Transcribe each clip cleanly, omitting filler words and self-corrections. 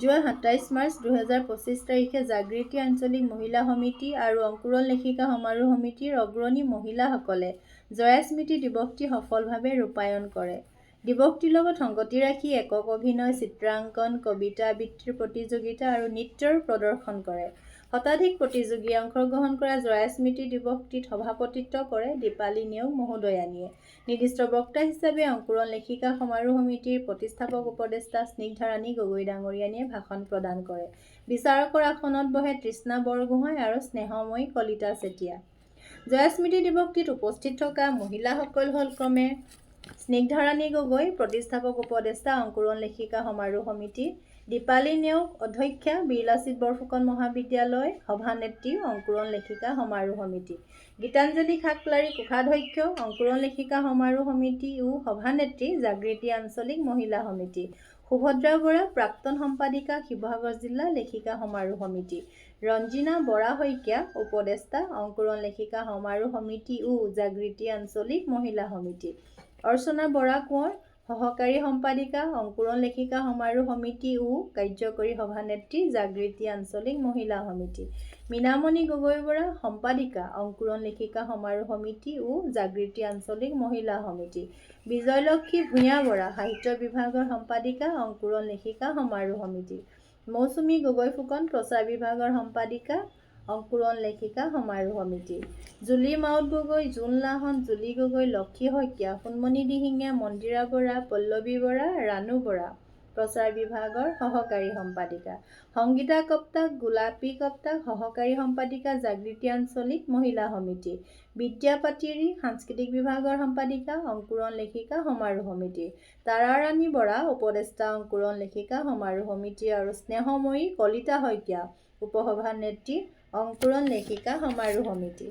যোৱা ২৭ মাৰ্চ ২০২৫ তাৰিখে জাগৃতি আঞ্চলিক মহিলা সমিতি আৰু অংকুৰণ লেখিকা সমাৰোহ সমিতিৰ অগ্ৰণী মহিলাসকলে জয়া স্মৃতি দিৱসটি সফলভাৱে ৰূপায়ণ কৰে। দিৱসটিৰ লগত সংগতি ৰাখি একক অভিনয়, চিত্ৰাংকন, কবিতা আবৃত্তিৰ প্ৰতিযোগিতা আৰু নৃত্যৰ প্ৰদৰ্শন কৰে। শতাধিক প্ৰতিযোগীয়ে অংশগ্ৰহণ কৰা জয়া স্মৃতি দিৱসটিত সভাপতিত্ব কৰে দীপালী নেওগ মহোদয়ানীয়ে। নিৰ্দিষ্ট বক্তা হিচাপে অংকুৰণ লেখিকা সমাৰোহ সমিতিৰ প্ৰতিষ্ঠাপক উপদেষ্টা স্নিগ্ধাৰাণী গগৈ ডাঙৰীয়ানীয়ে ভাষণ প্ৰদান কৰে। বিচাৰকৰ আসনত বহে তৃষ্ণা বৰগোহাঁই আৰু স্নেহময়ী কলিতা চেতিয়া। জয়া স্মৃতি দিৱসটিত উপস্থিত থকা মহিলাসকল হ'ল ক্ৰমে স্নিগ্ধাৰাণী গগৈ, প্ৰতিষ্ঠাপক উপদেষ্টা অংকুৰণ লেখিকা সমাৰোহ সমিতি, দীপালী নেওগ অধ্যক্ষা, বীৰ লাচিত বৰফুকন মহাবিদ্যালয়, সভানেত্ৰী অংকুৰণ লেখিকা সমাৰোহ সমিতি, গীতাঞ্জলি খাকলাৰী কোষাধ্যক্ষ অংকুৰণ লেখিকা সমাৰোহ সমিতি ও সভানেত্ৰী জাগৃতি আঞ্চলিক মহিলা সমিতি, সুভদ্ৰা বৰা প্ৰাক্তন সম্পাদিকা শিৱসাগৰ জিলা লেখিকা সমাৰোহ সমিতি, ৰঞ্জিনা বৰা শইকীয়া উপদেষ্টা অংকুৰণ লেখিকা সমাৰোহ সমিতি ও জাগৃতি আঞ্চলিক মহিলা সমিতি, অৰ্চনা বৰা কোঁৱৰ সহকাৰী সম্পাদিকা অংকুৰণ লেখিকা সমাৰোহ সমিতি ও কাৰ্যকৰী সভানেত্ৰী জাগৃতি আঞ্চলিক মহিলা সমিতি, মীনামণি গগৈ বৰা সম্পাদিকা অংকুৰণ লেখিকা সমাৰোহ সমিতি ও জাগৃতি আঞ্চলিক মহিলা সমিতি, বিজয়লক্ষী ভূঞা বৰা সাহিত্য বিভাগৰ সম্পাদিকা অংকুৰণ লেখিকা সমাৰোহ সমিতি, মৌচুমী গগৈ ফুকন প্ৰচাৰ বিভাগৰ সম্পাদিকা অংকুৰণ লেখিকা সমাৰোহ সমিতি, জুলি মাউত গগৈ, জোন লাহন, জুলি গগৈ, লক্ষী শইকীয়া, সোণমণি দিহিঙীয়া, মন্দিৰা বৰা, পল্লৱী বৰা, ৰাণু বৰা প্ৰচাৰ বিভাগৰ সহকাৰী সম্পাদিকা, সংগীতা কপ্তাক, গোলাপী কপ্তাক সহকাৰী সম্পাদিকা জাগৃতি আঞ্চলিক মহিলা সমিতি, বিদ্যা পাটিৰী সাংস্কৃতিক বিভাগৰ সম্পাদিকা অংকুৰণ লেখিকা সমাৰোহ সমিতি, তাৰাৰাণী বৰা উপদেষ্টা অংকুৰণ লেখিকা সমাৰোহ সমিতি আৰু স্নেহময়ী কলিতা শইকীয়া উপসভানেত্ৰী অংকুৰণ লেখিকা সমাৰোহ সমিতি।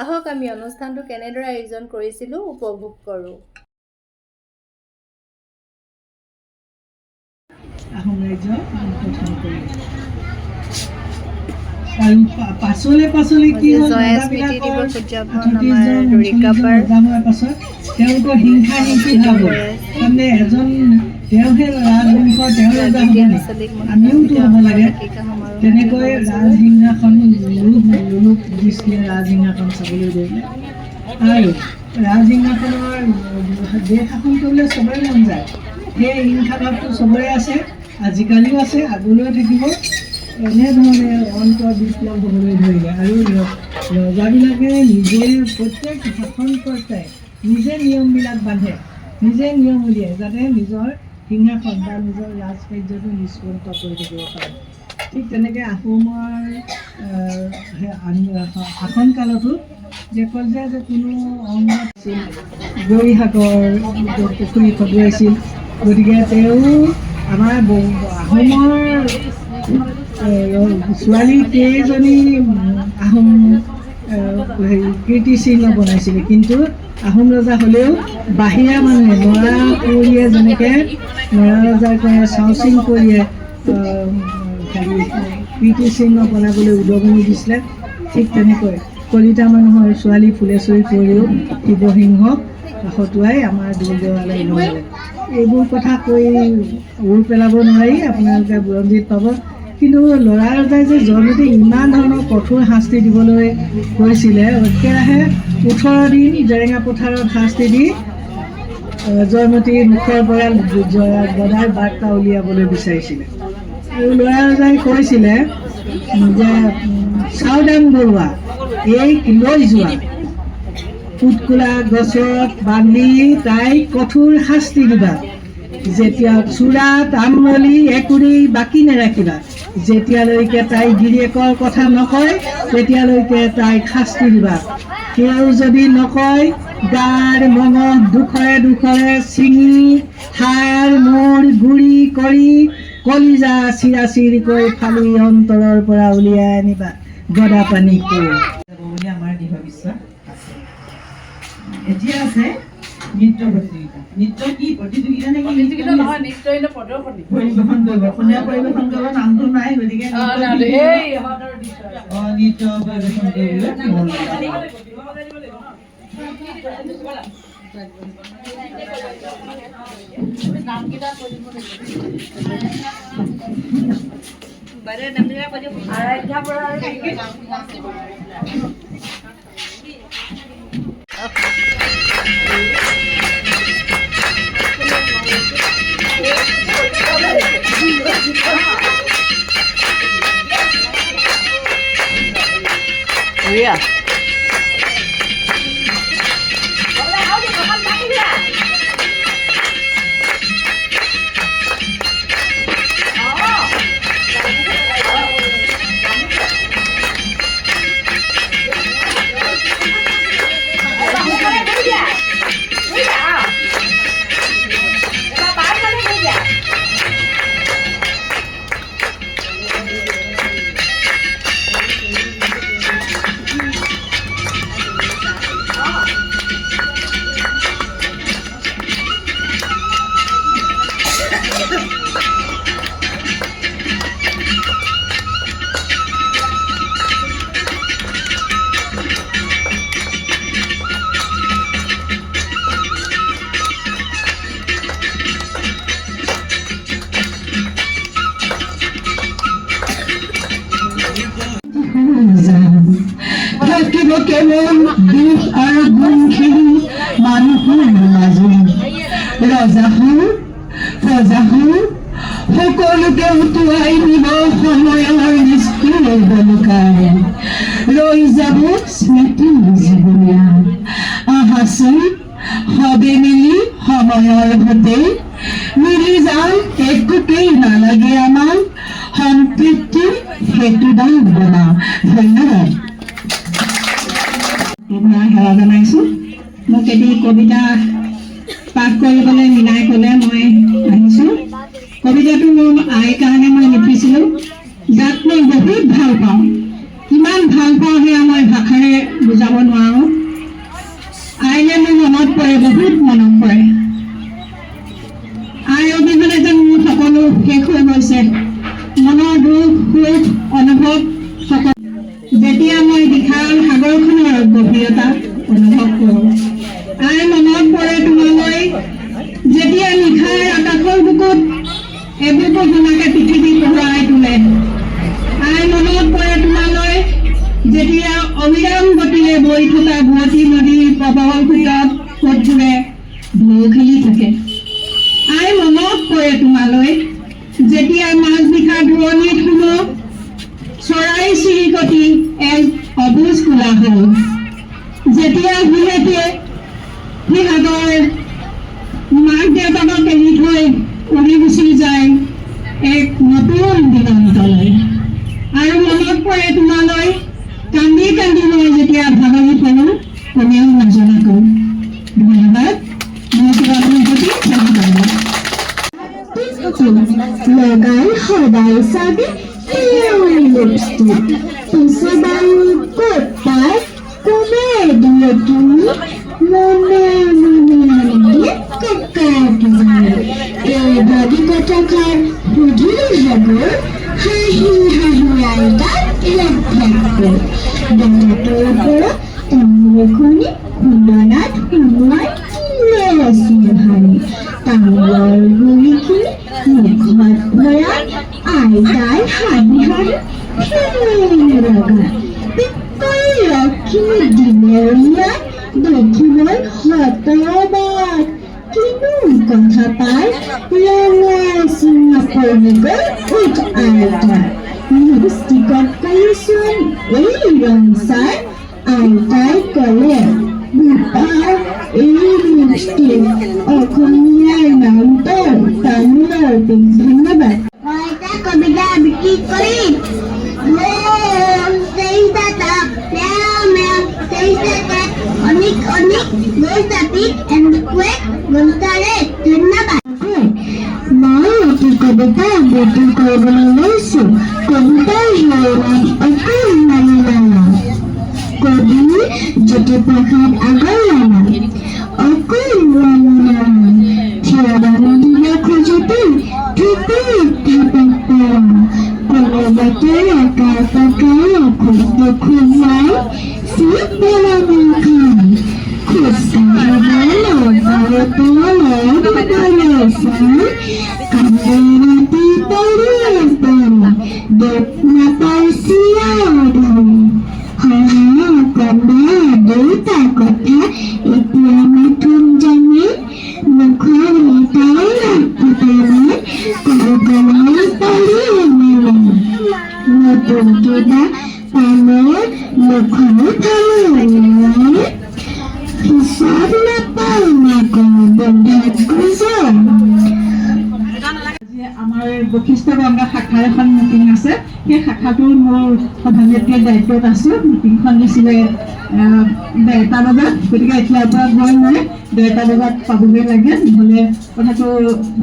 আহক আমি অনুষ্ঠানটো কেনেদৰে আয়োজন কৰিছিলোঁ উপভোগ কৰোঁ। আহোম ৰাজ্য গঠন কৰি আৰু পাছলে কি হ'ল পাছত তেওঁলোকৰ হিংসা হিংসি ভাৱ হ'ল। তাৰমানে এজন তেওঁহে ৰাজবংশ, তেওঁ ৰজা হ'ব, আমিওতো হ'ব লাগে। তেনেকৈ ৰাজসিংহাসন ৰূপ দিছিলে, ৰাজসিংহাসন চাবলৈ গ'লে। আৰু ৰাজসিংহাসনৰ দেশ শাসন কৰিবলৈ চবৰে মন যায়। সেই হিংসা ভাৱটো চবৰে আছে, আজিকালিও আছে, আগলৈও থাকিব। এনেধৰণে বিপ্লৱ হ'বলৈ ধৰিলে আৰু ৰজাবিলাকে নিজে প্ৰত্যেক শাসনকৰ্তাই নিজে নিয়মবিলাক বান্ধে, নিজে নিয়ম উলিয়াই যাতে নিজৰ সিংহাসন বা নিজৰ ৰাজকাৰ্যটো নিষ্পন্ন কৰি থাকিব পাৰে। ঠিক তেনেকৈ আহোমৰ শাসনকালতো যে কয় যে কোনো অংগ আছিল, গৌৰীসাগৰ পুখুৰী সদুৱাইছিল। গতিকে তেওঁ আমাৰ আহোমৰ ছোৱালী কেইজনী আহোম কীৰ্তিচিহ্ন বনাইছিলে, কিন্তু আহোম ৰজা হ'লেও বাহিৰা মানুহে নৰা কুঁৱৰীয়ে যেনেকৈ নৰা ৰজাৰ কয় চাওচিং কুঁৱৰীয়ে কীৰ্তিচিহ্ন বনাবলৈ উদগনি দিছিলে, ঠিক তেনেকৈ কলিতা মানুহৰ ছোৱালী ফুলেশ্বৰী কুঁৱৰীয়েও শিৱসিংহক হতুৱাই আমাৰ দুৰ্গলৈ নমালে। এইবোৰ কথা কৈ উৰ পেলাব নোৱাৰি, আপোনালোকে বুৰঞ্জীত পাব। কিন্তু ল'ৰা ৰজাই যে জয়মতীক ইমান ধৰণৰ কঠোৰ শাস্তি দিবলৈ কৈছিলে, একেৰাহে 18 দিন জেৰেঙা পথাৰত শাস্তি দি জয়মতীৰ মুখৰ পৰা গদাৰ বাৰ্তা উলিয়াবলৈ বিচাৰিছিলে। আৰু ল'ৰা ৰজাই কৈছিলে যে চাওদাং বৰুৱা এইক লৈ যোৱা, পুতকোলা গছত বান্ধি তাইক কঠোৰ শাস্তি দিবা, যেতিয়া চূড়া তামলি একুৰি বাকী নেৰাখিবা, যেতিয়ালৈকে তাই গিৰিয়েকৰ কথা নকয় তেতিয়ালৈকে তাইক শাস্তি দিবা। তেওঁ যদি নকয় গাৰ মঙহ দুখৰে দুখৰে ছিঙি হাড় মূৰ গুৰি কৰি কলিজা চিৰাচিৰিকৈ ফালি অন্তৰৰ পৰা উলিয়াই আনিবা, গদা পানী কৰি বুলি আমাৰ দৃঢ় বিশ্বাস আছে। এতিয়া আছে নৃত্য প্ৰতিযোগিতা। নৃত্য কি প্ৰতিযোগিতা নে প্ৰতিযোগিতা নহয়, নৃত্য প্ৰদৰ্শনী পৰিৱেশন কৰিব, কোনে পৰিৱেশন কৰিব নামটো নাই, গতিকে নৃত্য পৰিৱেশন কৰিবলৈ Yeah. থাকিব কেৱল দুখ আৰু গুণখিনি মানুহৰ মাজত ৰজাহৰ প্ৰজাহৰ সকলোকে উটুৱাই নিব সময়ৰ নিষ্ঠুৰ বলুকাই ৰৈ যাব স্মৃতি জীৱনীয়া আহাচোন সবে মিলি সময়ৰ ভোটে মিলি যাওঁ একোকেই নালাগে আমাক সম্পৃক্তি হেতুদান বনাওঁ ধন্যবাদ মই সেৱা জনাইছোঁ মোক এটি কবিতা পাঠ কৰিবলৈ মীনাই ক'লে মই আহিছোঁ কবিতাটো মোৰ আইৰ কাৰণে মই লিখিছিলোঁ যাক মই বহুত ভাল পাওঁ কিমান ভাল পাওঁ সেয়া মই ভাষাৰে বুজাব নোৱাৰোঁ আইলে মোৰ মনত পৰে বহুত মনত পৰে আই অবিহনে যেন মোৰ সকলো শেষ হৈ গৈছে মনৰ দুখ সুখ অনুভৱ সকলো যেতিয়া মই বিশাল সাগৰখনৰ গভীৰতা অনুভৱ কৰোঁ আই মনত পৰে তোমালৈ যেতিয়া নিশাৰ আকাশৰ বুকুত এবুকু জোনাকে পৃথিৱী পোহৰাই তোলে আই মনত পৰে তোমালৈ যেতিয়া অবিৰাম গতিৰে বৈ থকা বুৱতী নদীৰ প্ৰবল সোঁতত সোঁতবোৰে ঢৌ খেলি থাকে আই মনত পৰে তোমালৈ যেতিয়া মাজনিশা দূৰণিত শুনো চৰাই চিৰিকটি এক অবুজ কোলাহল যেতিয়া সিহঁতে সিহঁতৰ মাক দেউতাকক এৰি থৈ উৰি গুচি যায় এক নতুন দিগন্তলৈ আৰু মনত পৰে তোমালৈ কান্দি কান্দি মই যেতিয়া ভাগৰি পৰোঁ কোনেও নজনাকৈ ধন্যবাদ মই কিবা প্ৰতি ধন্যবাদ লগাই সদায় চাবি লিপষ্টিক পিছে বাৰু ক'ত পাই কোনে দিয়ে তুমি মনে মনে ককাটো এই ভাবি কথাষাৰ সুধিলে সাগৰ হাঁহি হাঁহি আইতাক লক্ষ্য বেটাটোৰ ওপৰত তামোল এখনি খুন্দনাত সোমোৱাই দিলে আছিল হানি তামোলৰ গুৰিখিনি মুখত ভৰাই আইতাই হাঁহি হাঁহি লগা পিকল লক্ষ্মী দিলে উলিয়াই দেখিবলৈ শতবাৰ কিনো কথা পাই ৰঙা চিঙা পৰি গ'ল উঠ আইতা লিপষ্টিকত কালিচোন এই ৰং চাই আইতাই ক'লে বোপাৰ এই লিপষ্টিক অসমীয়াৰ নামটো তামোলৰ পিক ধন্যবাদ মই এটা কবিতা আবৃত্তি কৰিম অনেক অনেক ধন্যবাদ মই এটি কবিতা আবৃত্তি কৰিবলৈ লৈছোঁ কবিতাৰ শিৰোনাম অকণমানি নানা কবি জ্যোতিপ্ৰসাদ আগৰৱালা অকণমানি নানা থিয়দানি দিলে খোজোতে কোনোবাতে আকাৰ পাকাৰ খোজ দেখোন নাই চিট পেলানি খাই খোজকাঢ়িব লগাওঁতে লগাবলৈ চাই কান্দে ৰাতি পাৰি পাৰি নতুন কিবা পানৰ মুখনো থালো হিচাপ নাপাওঁ মাকৰ বন্ধত গুজন আমাৰ বশিষ্ঠ গংগা শাখাৰ এখন মিটিং আছে সেই শাখাটোৰ মোৰ সভানেত্ৰীৰ দায়িত্বত আছো মিটিংখন দিছিলে 1:30 বজাত গতিকে এতিয়াৰ পৰা গৈ মই 1:30 বজাত পাবগৈ লাগে নহ'লে কথাটো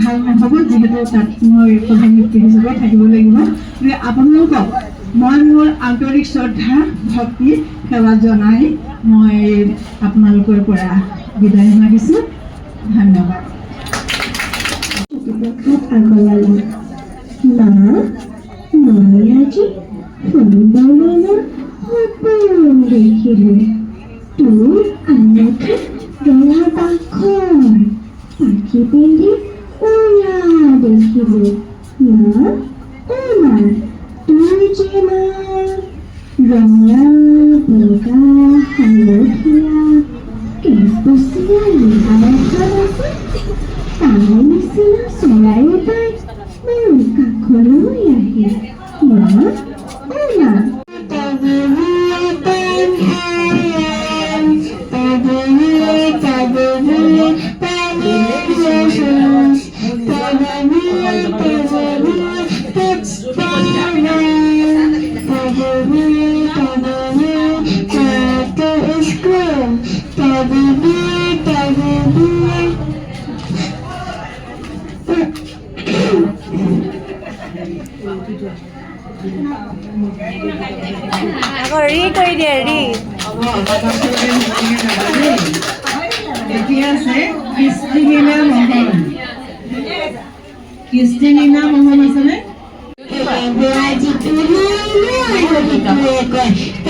ভাল নহ'ব যিহেতু তাত মই সভানেত্ৰী হিচাপে থাকিব লাগিব গতিকে আপোনালোকক মই মোৰ আন্তৰিক শ্ৰদ্ধা ভক্তি সেৱা জনাই মই আপোনালোকৰ পৰা বিদায় মাগিছোঁ ধন্যবাদ আগলালো মা মই আজি সুন্দৰ সপোন দেখিলো তোৰ আনতে ৰঙা পাখৰ পাখি পিন্ধি উৰা দেখিলো মা মা তোৰ যে মা ৰঙা বগা হালধীয়া কেঁচুচীয়া ৰিহা এখন আছে তাৰ নিচিনা চৰাই এটাই মোৰ কাষলৈ আহে মা মা আকৌ ৰি কৰি দিয়ে ৰি এতিয়া আছে কৃষ্টিনীনা মোহন কৃষ্টিনীনা মোহন আছেনে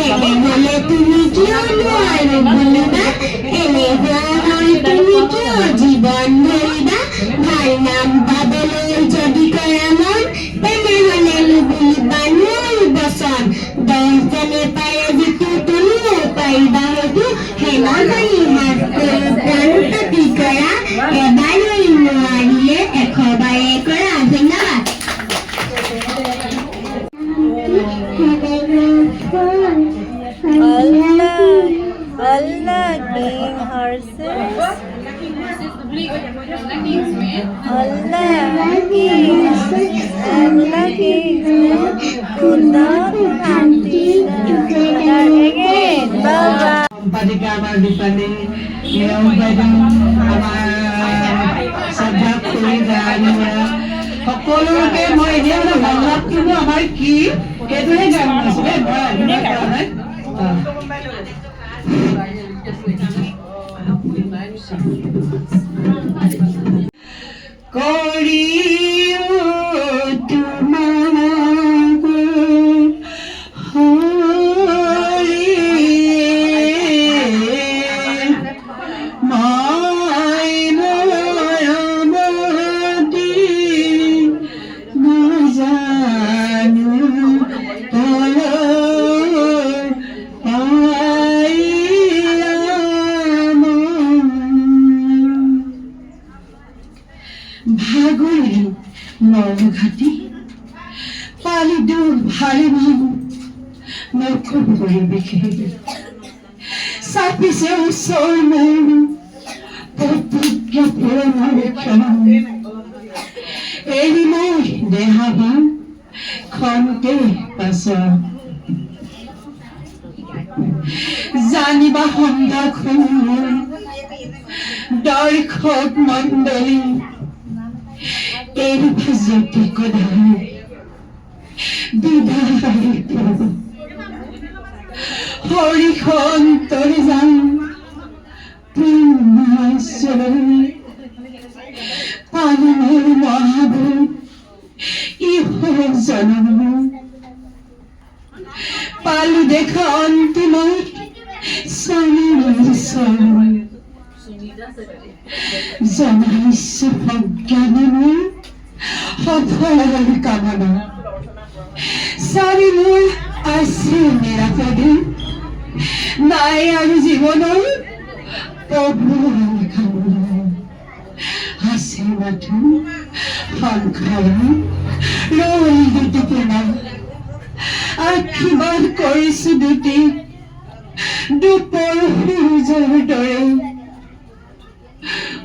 তেনেহলে তুমি কিয় নোৱাৰো বলিবা তুমি কিয় জীৱন ধৰিবা ভাল নাম পাবলৈ যদি কৰা মন তেনেহলে লুবিবা মোৰ বচন 10 জনে পাৰে যিটো তুমিও পাৰিবা হয়তো হেমাজনী হাত প্ৰাণ পাতি কৰা এবাৰলৈ নোৱাৰিলে 100 বাৰে কৰা ধন্যবাদ Allah King horses. Allah King Kundan Hantina. Again, Baba. সম্পাদিকা আমাৰ দীপালী নিয়ম বাইদেউ আমাৰ শ্ৰদ্ধা খুৰী জানিয়া সকলোকে মই এতিয়া ভাল লাগটো আমাৰ কি সেইটোহে গান আছিলে কৰি ভাগৰি নঘাটি পালি দূৰ ভাৰী মুখ ভৰি বিশেষ চাপিছে ওচৰ মোৰ প্ৰতিজ্ঞ পুৰণৰ ক্ষণ এৰি মই দেহাভান খন্তে পাছত জানিবা সন্ধ্যা খুৰ দৰ্শক মণ্ডলী এৰি জ্যোতি কদায় বিদায় হৰি সন্তৰি যাম পানী মোৰ মহাভূ ইহ জনম পালো দেখা অন্তিম জনাইছো সজ্ঞানে মোৰ সফল কামনা চাৰি মোৰ আছে নিৰাপদে নাই আৰু জীৱনৰ প্ৰভু কামনা আছে মাথো সংসাৰৰ ৰৈ দুটি কিনা আশীৰ্বাদ কৰিছো দুটি দুপৰ সূৰ্যৰ দৰে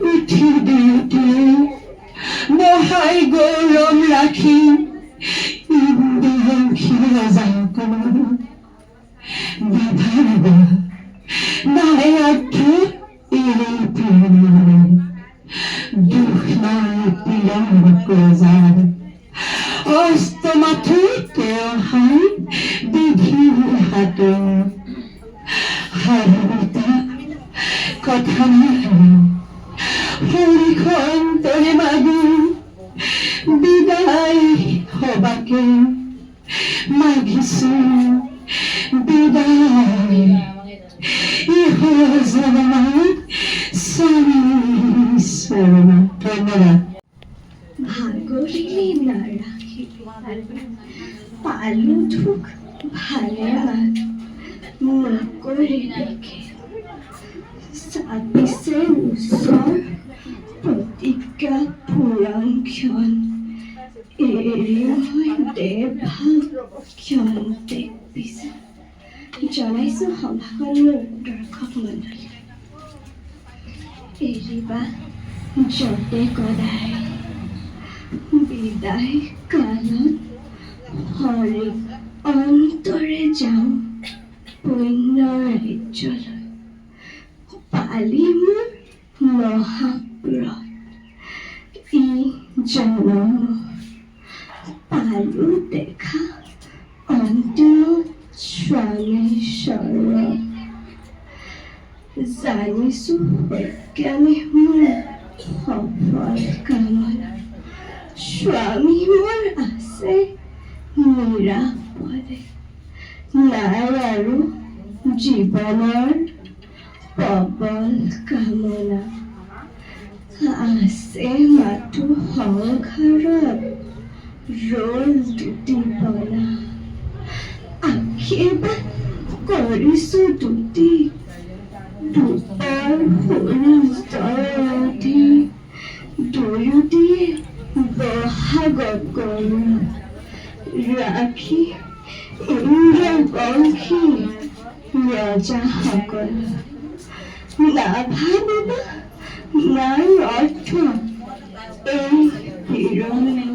উঠি দুয়োটিয়ে বহাই গৌৰৱ ৰাখি নাই অৰ্থ এৰি দুখ নাই পীড়ন কজাৰ অস্তমাথো তেওঁ হাই বিধিৰ হাতৰ হাৰিতা কথা নহয় হৰিখন্তৰে মাগো বিদায় হবাকে মাগিছো বিদায় ইহ জগন্নাথ স্বামী শৰণ ধন্যবাদ ভাগৰিলে নাৰাখি পালো দুখ ভালে নকৰি দেখে চাপিছে ওচৰ প্ৰতিজ্ঞা পূৰণ ক্ষণ এৰি মই দেৱভাৱ ক্ষণতে পিছে জনাইছো সভাখনৰ দৰ্শক মণ্ডলী এৰিবা যতে কদাই বিদায় কালত হৰি অন্তৰে যাওঁ পুণ্য ৰাজ্যলৈ পালি মোৰ মহাব্ৰত ই জনম পালো দেখা অন্তিম স্বামী শৰণ জানিছো সজ্ঞানে মোৰ সফল কামনা স্বামী মোৰ আছে নিৰাপদে নাই আৰু জীৱনৰ প্ৰবল কামনা আছে মাথো সংসাৰত ৰল দুটি বনা আশীৰ্বাদ কৰিছো দুটি দুটাৰ সূৰ্যৰধি দুয়োটিয়ে বহাগত গৰু ৰাখি ইন্দ্ৰবংশী ৰজাসকল নাভাবিবা নাই অৰ্থ এই বিৰলে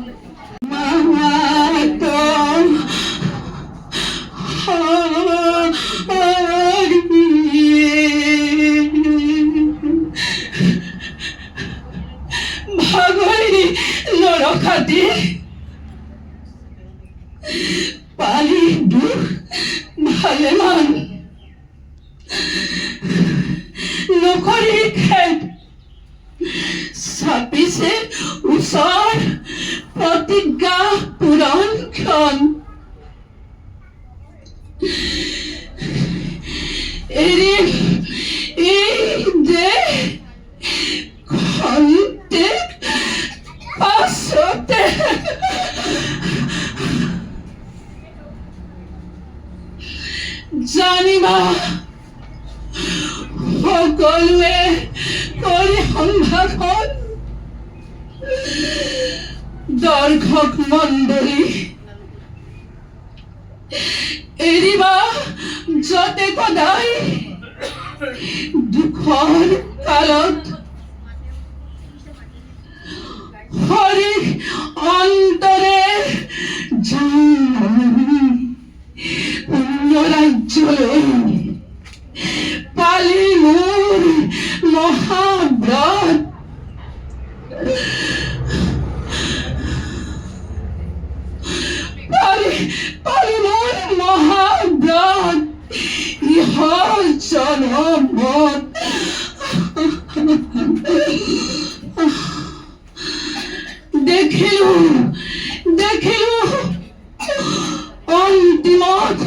ভাগৰি নৰখাতি পালি দুখ ভালেমান নকৰি খেদ চাপিছে ওচৰ প্ৰতিজ্ঞা পূৰণ ক্ষণ এৰি এই দেহ খন্তেক পাছতে জানিবা সকলোৱে কৰি সম্ভাষণ দৰ্শক মণ্ডলী এৰিবা যতে কদাই দুখৰ কালত হৰি অন্তৰে পুণ্য ৰাজ্যলৈ পালি মোৰ মহাব্ৰত পালি মোৰ মহাব্ৰত ইহ জনমত দেখিলো অন্তিমত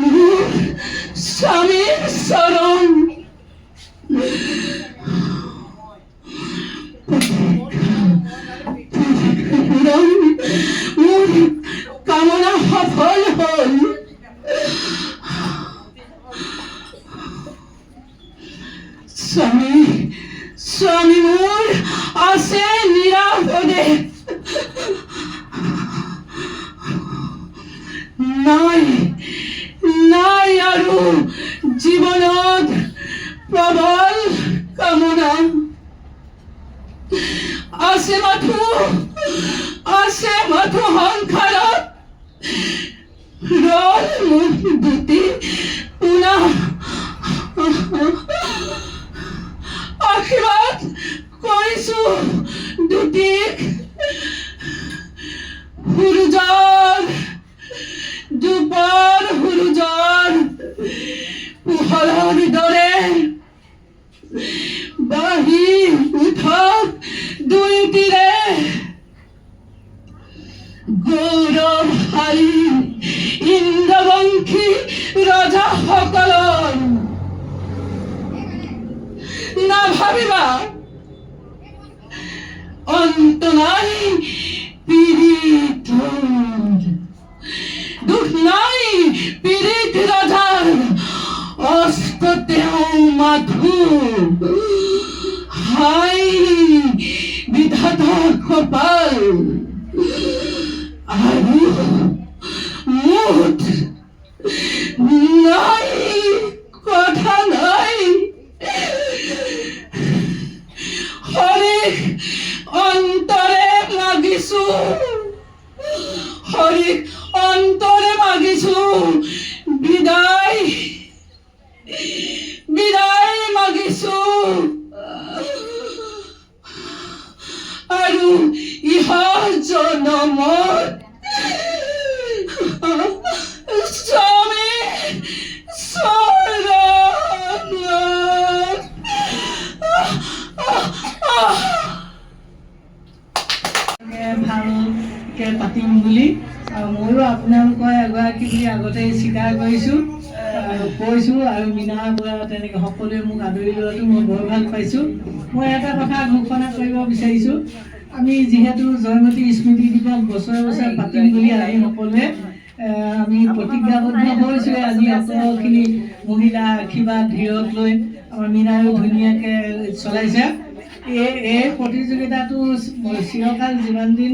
মোৰ স্বামীৰ চৰণ মোৰ কামনা সফল হ'ল স্বামী মোৰ আছে নিৰাপদে নাই নাই আৰু জীৱনত প্ৰবল কামনা আছে মাথো সংসাৰত ৰল মোৰ দুটি পোনা আশীৰ্বাদ কৰিছো দুটিক সূৰুজৰ দুপৰ সূৰুজৰ পোহৰৰ দৰে বাঢ়ি উঠক দুয়োটিৰে গৌৰৱশালী ইন্দ্ৰবংশী ৰজাসকলৰ নাভাবিবা অন্ত নাই পীড়িতৰ দুখ নাই পীড়িত ৰজাৰ অস্ত তেওঁ মাথো হাই বিধাতা কপাল আৰু মুঠ নাই কথা নাই হৰিক অন্তৰে মাগিছো হৰিক অন্তৰে মাগিছো বিদায় বিদায় মাগিছো আৰু ইহ জনমত স্বামী চৰণত ভালকে পাতিম বুলি আৰু ময়ো আপোনালোকৰ এগৰাকী বুলি আগতে স্বীকাৰ কৰিছোঁ আৰু কৈছোঁ আৰু মীনাৰ পৰা তেনেকৈ সকলোৱে মোক আদৰি লোৱাটো মই বৰ ভাল পাইছোঁ। মই এটা কথা ঘোষণা কৰিব বিচাৰিছোঁ, আমি যিহেতু জয়মতী স্মৃতি দিৱস বছৰে বছৰে পাতিম বুলি আমি সকলোৱে আমি প্ৰতিজ্ঞাবদ্ধ হৈছোঁৱে। আজি অতখিনি মহিলা আশীৰ্বাদ ধীৰক লৈ আমাৰ মীনায়ো ধুনীয়াকৈ চলাইছে। এই প্ৰতিযোগিতাটো চিৰকাল যিমান দিন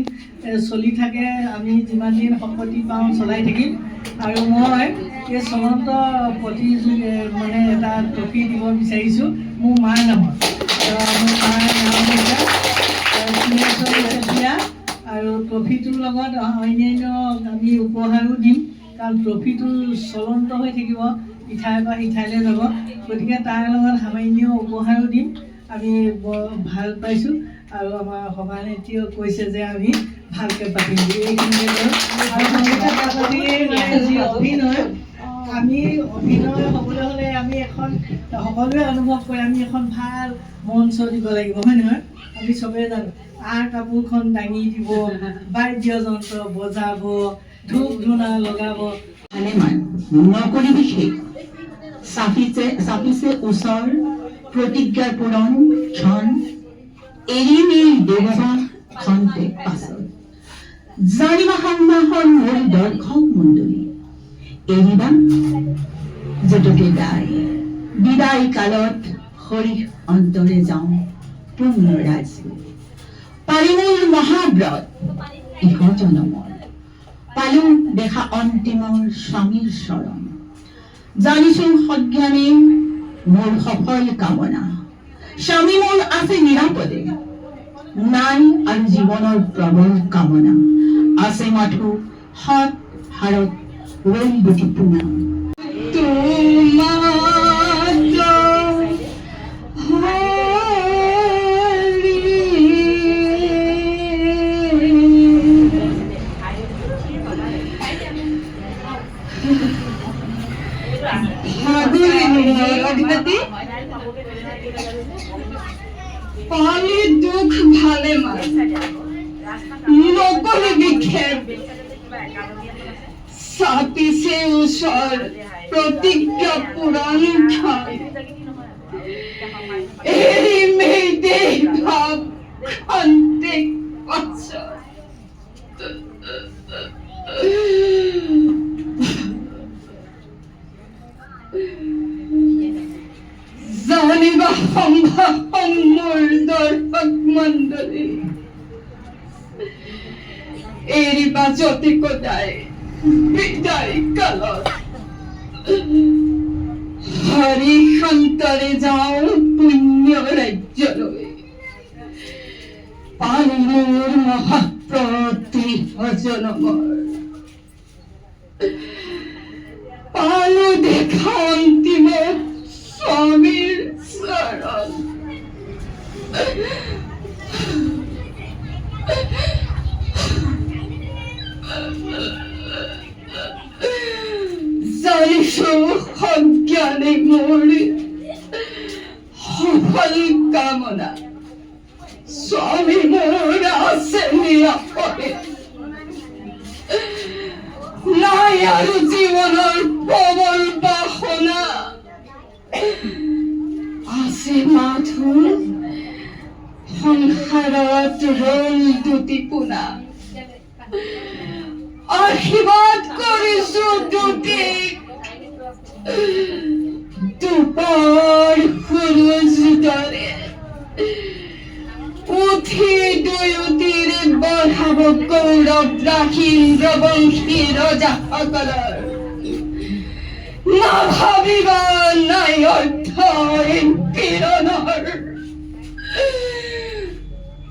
চলি থাকে, আমি যিমান দিন শক্তি পাওঁ চলাই থাকিম। আৰু মই এই চলন্ত মানে এটা ট্ৰফি দিব বিচাৰিছোঁ মোৰ মাৰ নামত। মোৰ মাৰ নাম হৈছে চেতিয়া আৰু ট্ৰফিটোৰ লগত অন্যান্য আমি উপহাৰো দিম, কাৰণ ট্ৰফিটো চলন্ত হৈ থাকিব, ইঠাইৰ পৰা সিঠাইলৈ যাব, গতিকে তাৰ লগত সামান্য উপহাৰো দিম। আমি বৰ ভাল পাইছোঁ আৰু আমাৰ সভানেত্ৰীয়েও কৈছে যে আমি ভালকৈ পাতিম বুলি। এইখিনিকে আৰু যি অভিনয়, আমি অভিনয় হ'বলৈ হ'লে আমি এখন সকলোৱে অনুভৱ কৰে আমি এখন ভাল মঞ্চ দিব লাগিব, হয় নহয়? আমি চবেই জানো কাপোৰখন দাঙি দিব, বাদ্যযন্ত্ৰ বজাব, ধূপ ধূনা লগাব। ভালেমান নকৰিবি শেষ চাপিছে ওচৰ প্ৰতিজ্ঞাৰ পূৰণ ক্ষণ এৰি মেলি দেৱবা খন্তে পাছত জানিবা সন্মাহৰ মূল দৰ্শক মণ্ডলী এৰিবা যেতুকে দায় বিদায় কালত হৰিহ অন্তৰে যাওঁ পুনৰাজ পাৰিমূল মহাব্ৰত ইহ জনমৰ পালো দেখা অন্তিমৰ স্বামীৰ চৰণ জানিছো সজ্ঞানে মোৰ সফল কামনা স্বামী মোৰ আছে নিৰাপদে নাই আৰু জীৱনৰ প্ৰবল কামনা আছে মাথো সৎ হাৰত ৰৈ বুটি পোনা পালি দুখ ভালে নকলে বিক্ষেপ চাপিছে ওচৰ প্ৰতিজ্ঞা পূৰণ ক্ষণ এৰি মেলি ভাৱ খন্তেক পাছত জানিবা সম্ভৱ মোৰ দৰ্শক মণ্ডলী এৰিবা যতি কদাই বিদায় কালত হৰিশন্তৰে যাওঁ পুণ্য ৰাজ্যলৈ। পালো মোৰ মহাপ্ৰতিভজনমৰ, পালো দেখা অন্তিম স্বামীৰ চৰণ। জানিছো সজ্ঞানে মোৰ সফল কামনা, স্বামী মোৰ আছে নিৰাপদে। নাই আৰু জীৱনৰ প্ৰবল বাসনা, আছে মাথো সংসাৰত ৰল দুটি পোনা। আশীৰ্বাদ কৰিছো দুটিক, দুপৰ সূৰুজ দৰে উঠি দুয়োটিৰ বঢ়াব গৌৰৱ ৰাখি ইন্দ্ৰবংশী ৰজাসকলৰ। নাভাবিবা নাই অৰ্থ এই পীড়নৰ,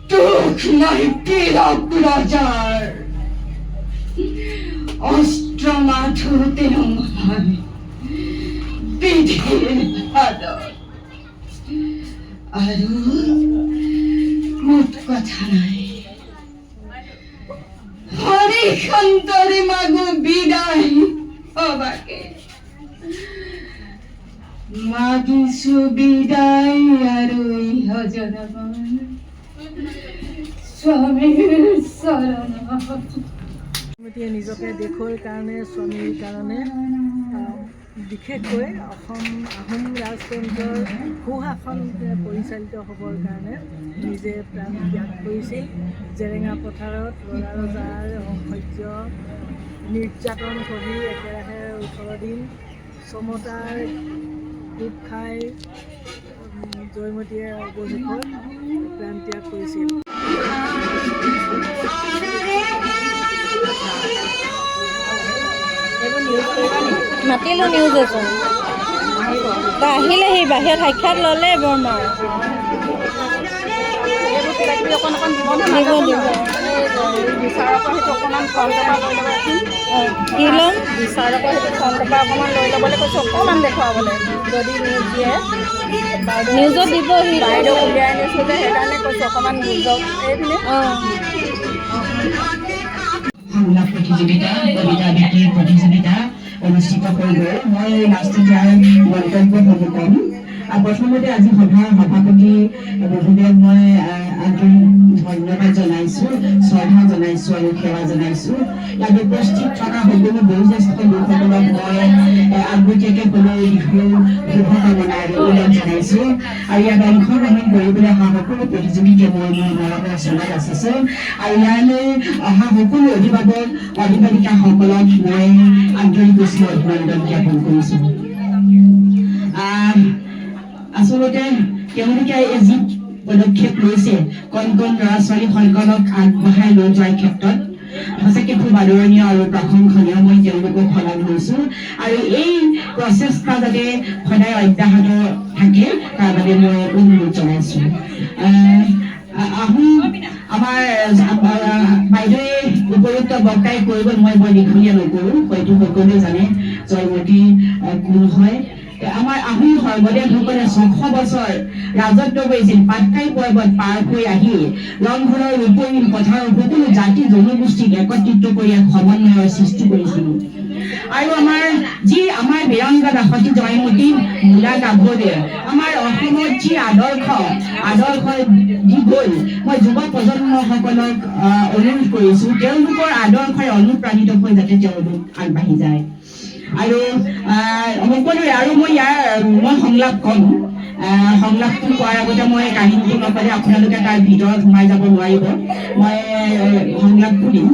দুখ নাই পীড়ক ৰজাৰ। অস্ত্ৰ মাথো তেওঁ হয় বিধিৰ হাতত, আৰু মুঠ কথা নাই। হৰিশন্তৰে মাগো বিদায় হবাকে, মাগিছো বিদায় আৰু ইহজনমৰ স্বামীৰ চৰণত। এতিয়া নিজকে দেশৰ কাৰণে, স্বামীৰ কাৰণে, বিশেষকৈ আহোম ৰাজতন্ত্ৰৰ সুশাসন পৰিচালিত হ'বৰ কাৰণে নিজে প্ৰাণ ত্যাগ কৰিছিল। জেৰেঙা পথাৰত ৰজা ৰজাৰ অসহ্য নিৰ্যাতন কৰি একেৰাহে 18 দিন চমতাৰ কোব খাই জয়মতীয়ে অৱশেষত প্ৰাণ ত্যাগ কৰিছিল। মাতিলোঁ নিউজ এজন, আহিলেহি বাহিৰত সাক্ষাৎ ল'লে বৰমাৰ। কি ল'ম? নিউজত দিব, বাইদেউ উলিয়াই আনিছোঁ যে সেইকাৰণে কৈছোঁ অকণমান নিউজত এইপিনে। সংলাপ প্ৰতিযোগিতা, কবিতা আবৃত্তিৰ প্ৰতিযোগিতা অনুষ্ঠিত হৈ গ'ল। মই লাষ্টত মন্তব্যসমূহ ক'ম। প্ৰথমতে আজি সভাৰ সভাপতি মহোদয়ক মই আন্তৰিক ধন্যবাদ জনাইছোঁ, শ্ৰদ্ধা জনাইছোঁ আৰু সেৱা জনাইছোঁ। ইয়াত উপস্থিত থকা সকলো বয়োজ্যেষ্ঠ লোকসকলক মই আগতীয়াকৈ হ'লেও শুভকামনা আৰু ওলগ জনাইছোঁ। আৰু ইয়াত অংশগ্ৰহণ কৰিবলৈ অহা সকলো প্ৰতিযোগীকে মই মোৰ মৰমৰ আশীৰ্বাদ যাচিছোঁ। আৰু ইয়ালৈ অহা সকলো অভিভাৱক অভিভাৱিকাসকলক মই আন্তৰিক অভিনন্দন জ্ঞাপন কৰিছোঁ। আচলতে তেওঁলোকে যি পদক্ষেপ লৈছে কণ কণ ল'ৰা ছোৱালীসকলক আগবঢ়াই লৈ যোৱাৰ ক্ষেত্ৰত সঁচাকৈ খুব আদৰণীয় আৰু প্ৰশংসনীয়। মই তেওঁলোকক শলাগ লৈছোঁ আৰু এই প্ৰচেষ্টা যাতে সদায় অব্যাহত থাকে তাৰ বাবে মই অনুৰোধ জনাইছোঁ। আমাৰ বাইদেৱে উপযুক্ত বক্তাই কৈ গ'ল, মই বৰ দীঘলীয়া নকৰোঁ, হয়তো সকলোৱে জানে জয়মতী কোন হয়। আমাৰ আহোম স্বৰ্গদেৱসকলে 600 বছৰ ৰাজত্ব কৰিছিল। পাটকাই পৰ্বত পাৰ হৈ আহি ৰংঘৰৰ ৰূপহীন পথাৰৰ সকলো জাতি জনগোষ্ঠীক একত্ৰিত কৰি এক সমন্বয়ৰ সৃষ্টি কৰিছিল। আৰু আমাৰ বীৰাংগনা সতী জয়মতী মূলা গাভৰুৱে আমাৰ অসমত যি আদৰ্শ দি গ'ল, মই যুৱ প্ৰজন্মসকলক অনুৰোধ কৰিছোঁ তেওঁলোকৰ আদৰ্শৰে অনুপ্ৰাণিত হৈ যাতে তেওঁলোক আগবাঢ়ি যায়। আৰু সকলোৰে আৰু মই সংলাপ ক'ম। সংলাপটো কোৱাৰ আগতে মই কাহিনীটো নকলে আপোনালোকে তাৰ ভিতৰত সোমাই যাব নোৱাৰিব। মই সংলাপটো দিম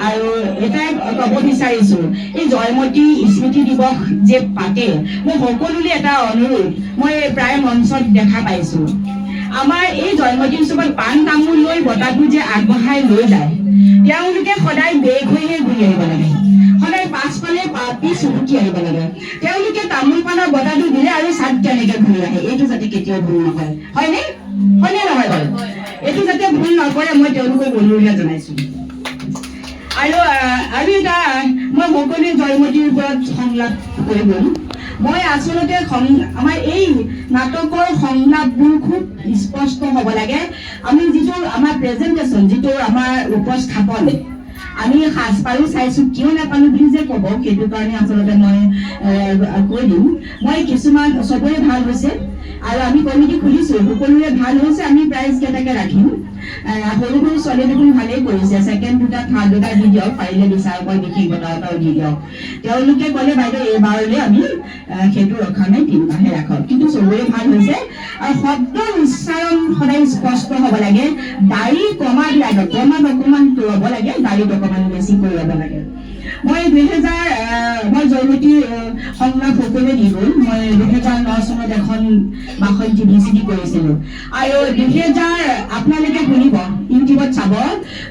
আৰু এটাই ক'ব বিচাৰিছোঁ, এই জয়মতী স্মৃতি দিৱস যে পাতে, মই সকলোৰে এটা অনুৰোধ মই প্ৰায় মঞ্চত দেখা পাইছোঁ। আমাৰ এই জয়মতী উৎসৱত পাণ তামোল লৈ বঁটাটো যে আগবঢ়াই লৈ যায়, তেওঁলোকে সদায় বেগ হৈহে ঘূৰি আহিব লাগে। সদায় আহিব লাগে তেওঁলোকে তামোল পাণৰ বঁটাটো দিলে আৰু চাত এনেকে ঘূৰি আহে এইটো যাতে কেতিয়াও ভুল নহয় হয়নে হয়নে নহয় বাৰু এইটো যাতে ভুল নকৰে মই তেওঁলোকক অনুৰোধ জনাইছো আৰু এটা মই সকলোৱে জয়মতীৰ ওপৰত সংলাপ কৰিব মই আচলতে আমাৰ এই নাটকৰ সংলাপবোৰ খুব স্পষ্ট হ'ব লাগে আমি যিটো আমাৰ প্ৰেজেণ্টেশ্যন যিটো আমাৰ উপস্থাপন আমি সাজপাৰো চাইছো কিয় নাপালো বুলি যে ক'ব সেইটো কাৰণে আচলতে মই কৈ দিম মই কিছুমান চবৰে ভাল হৈছে আৰু আমি কমিটি খুলিছো সকলোৰে ভাল হৈছে আমি প্ৰাইজ কেইটাকে ৰাখিম সৰু সৰু ছোৱালী দেখোন ভালেই কৰিছে ছেকেণ্ড দুটা থাৰ্ড দুটা দি দিয়ক পাৰিলে বিচাৰকৰ বিশেষ বঁটা এটাও দি দিয়ক তেওঁলোকে ক'লে বাইদেউ এইবাৰলৈ আমি সেইটো ৰখা নাই তিনিটাহে ৰাখক কিন্তু চবৰে ভাল হৈছে আৰু শব্দৰ উচ্চাৰণ সদায় স্পষ্ট হ'ব লাগে দাড়ি কমাবিলাকত কমাত অকণমান ৰ'ব লাগে দাড়িত অকণমান বেছি কৰি ৰ'ব লাগে মই জয়মতীৰ সংলাপ সকলোৱে দি গ'ল মই 2009 চনত এখন বাসন টিভি কৰিছিলো আৰু 2000 আপোনালোকে শুনিব ইউটিউবত চাব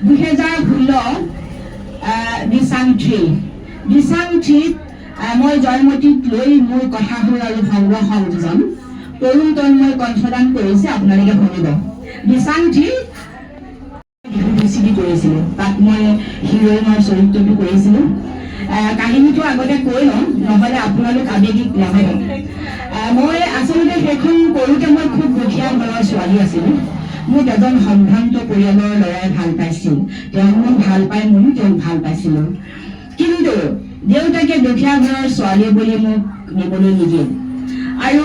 2016 দিচাং থ্ৰীত মই জয়মতীক লৈ মোৰ কথাবোৰ আৰু সংগ্ৰহ সংযোজন তৰুণ তন্ময় কণ্ঠদান কৰিছে আপোনালোকে শুনিব দিচাং থ্ৰী কৰিছিলো তাত মই হিৰইনৰ চৰিত্ৰটো কৰিছিলো কাহিনীটো আগতে কৈ লওঁ নহ'লে আপোনালোক আৱেগিক নহয় মই আচলতে সেইখন কৰোঁতে মই খুব দুখীয়া ঘৰৰ ছোৱালী আছিলো মোক এজন সম্ভ্ৰান্ত পৰিয়ালৰ ল'ৰাই ভাল পাইছিল তেওঁ মোক ভাল পাই ময়ো তেওঁক ভাল পাইছিলো কিন্তু দেউতাকে দুখীয়া ঘৰৰ ছোৱালী বুলি মোক নিবলৈ নিদিয়ে আৰু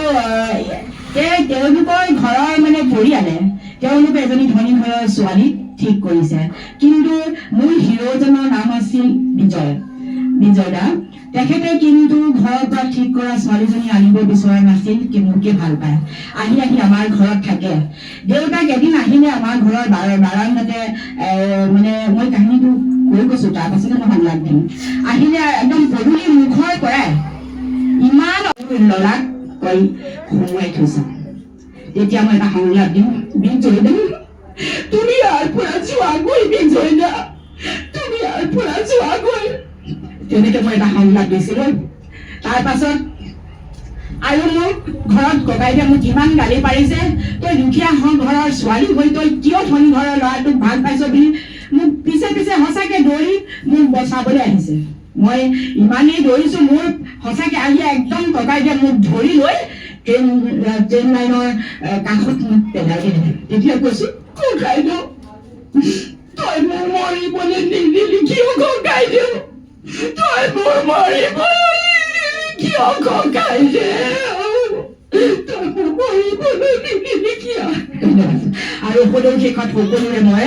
তেওঁলোকৰ ঘৰৰ মানে পৰিয়ালে তেওঁলোকে এজনী ধনী ঘৰৰ ছোৱালী ঠিক কৰিছে কিন্তু মোৰ হিৰোজনৰ নাম আছিল বিজয় দা তেখেতে কিন্তু ঘৰৰ পৰা ঠিক কৰা ছোৱালীজনী আনিব বিচৰা নাছিল মোকে ভাল পায় আহি আমাৰ ঘৰত থাকে দেউতাক এদিন আহিলে আমাৰ ঘৰৰ বাৰান্দাতে মানে মই কাহিনীটো কৈ গৈছো তাৰ পাছতে মই সংলাপ দিম আহিলে একদম পদূলি মুখৰ পৰাই ইমান ল'ৰাক কৈ সোমোৱাই থৈছে তেতিয়া মই এটা সংলাপ দিম বিজয় দা তুমি ইয়াৰ পৰা যোৱাগৈ বিজয় দা তুমি ইয়াৰ পৰা যোৱাগৈ তেনেকে মই এটা সংলাপ দিছিলো তাৰ পাছত আৰু মোক ঘৰত ককাইদেউে মোক কিমান গালি পাৰিছে তই দুখীয়া ঘৰৰ ছোৱালী হৈ তই কিয় ধনী ঘৰৰ ল'ৰাটোক ভাল পাইছ বুলি মোক পিছে সঁচাকে দৌৰি মোক বচাবলৈ আহিছে মই ইমানেই দৌৰিছো মোৰ সঁচাকে আহি একদম ককাইদেউে মোক ধৰি লৈ ট্ৰেইন লাইনৰ কাষত মোক পেলাই দিলে তেতিয়া কৈছো ককাইদেউ তই মোৰ মৰিবলৈ নিদিলি কিয় ককাইদেউ তই মোৰ মৰিবলৈ কিয় ককাইদেউ তই মোৰ মৰিবলৈ নিদিলি কিয় আৰু সকলো শেষত সকলোৰে মই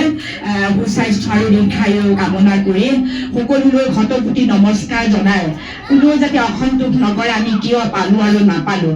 সুস্বাস্থ্য আৰু দীৰ্ঘায়ু কামনা কৰি সকলোলৈ শতকোটি নমস্কাৰ জনাই কোনো যাতে অসন্তোষ নকৰে আমি কিয় পালো আৰু নাপালো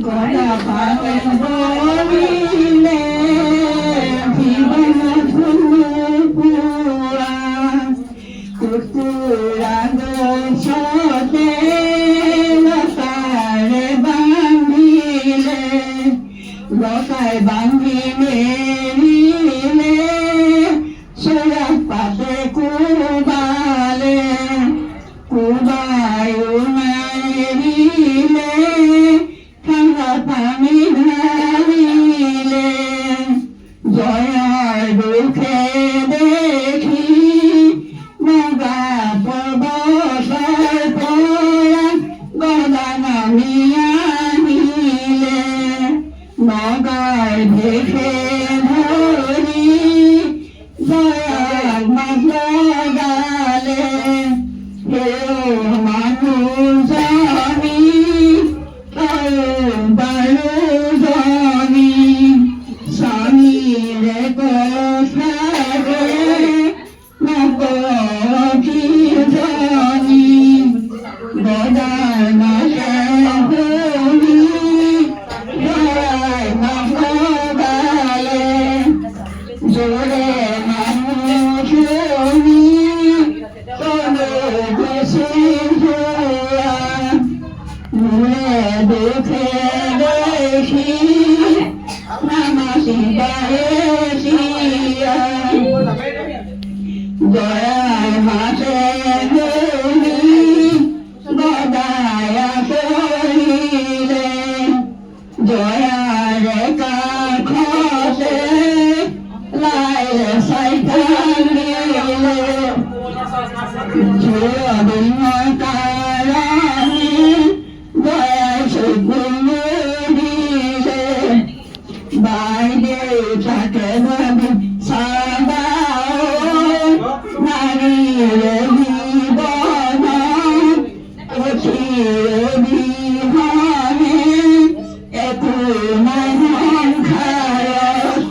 গদা পানে বলিলে জীবন ফুলপুরা কুকুরা গছতে লতারে বান্ধিলে লতায় বান্ধিলে সোয়া পাতে কুবালে কুবায়ু মারিলে ঠান্ডা পানি ঢালিলে জয়ার দুঃখে দেখি নগা পর্বতের পরা গদা নামিয়া নিলে নগার দেখে ধরি জয়ার মাঝ গালে মানুষ জানি বারো জানি স্বামী রে কথারে নবী জানি গদার মাসে হলি গদার মাসে জোরে মানুষ হলি তবে বেশি জোয়া মুলে দেখে দেখি নামাসি বারেশিয়া জয়ার মাসে হলি গদায় আসিলে জয়ার কাখসে লাইলে সাইকালিলে জয়দিন কারানি জয় সুগুলো দিলে বাইরে থাকে নবী সাদাও নারীর জীবন অচির বিহানে একু মন খায়ত